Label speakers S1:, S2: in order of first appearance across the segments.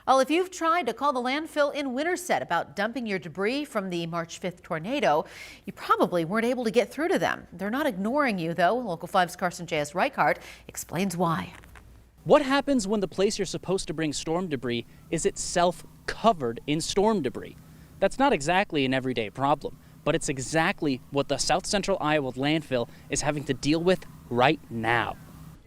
S1: Well, if you've tried to call the landfill in Winterset about dumping your debris from the March 5th tornado, you probably weren't able to get through to them. They're not ignoring you, though. Local 5's Carson J.S. Reichart explains why.
S2: What happens when the place you're supposed to bring storm debris is itself covered in storm debris? That's not exactly an everyday problem, but it's exactly what the South Central Iowa Landfill is having to deal with right now.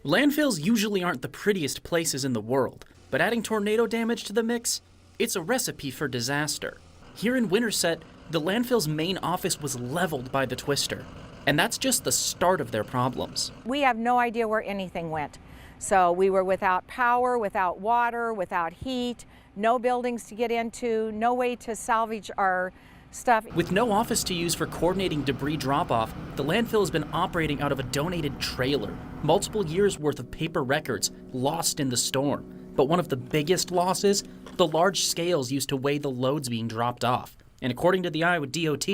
S2: Landfills usually aren't the prettiest places in the world, but adding tornado damage to the mix, it's a recipe for disaster. Here in Winterset, the landfill's main office was leveled by the twister, and that's just the start of their problems.
S3: We have no idea where anything went. So we were without power, without water, without heat, no buildings to get into, no way to salvage our stuff.
S2: With no office to use for coordinating debris drop-off, the landfill has been operating out of a donated trailer. Multiple years' worth of paper records lost in the storm. But one of the biggest losses, the large scales used to weigh the loads being dropped off. And according to the Iowa DOT,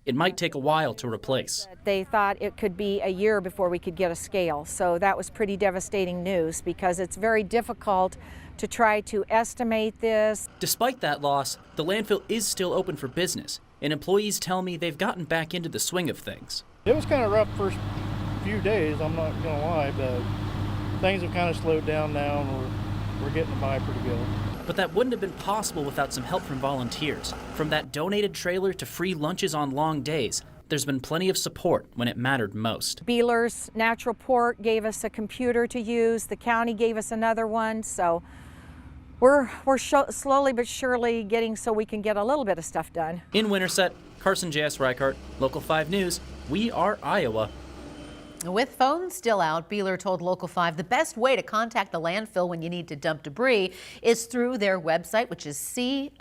S2: it might take a while to replace.
S3: They thought it could be a year before we could get a scale. So that was pretty devastating news because it's very difficult to try to estimate this.
S2: Despite that loss, the landfill is still open for business, and employees tell me they've gotten back into the swing of things.
S4: It was kind of rough first few days, I'm not going to lie, but things have kind of slowed down now and we're getting by pretty good.
S2: But that wouldn't have been possible without some help from volunteers. From that donated trailer to free lunches on long days, there's been plenty of support when it mattered most.
S3: Beeler's Natural Port gave us a computer to use. The county gave us another one. So we're slowly but surely getting so we can get a little bit of stuff done.
S2: In Winterset, Carson J.S. Reichart, Local 5 News. We are Iowa.
S1: With phones still out, Beeler told Local 5 the best way to contact the landfill when you need to dump debris is through their website, which is landfill.com.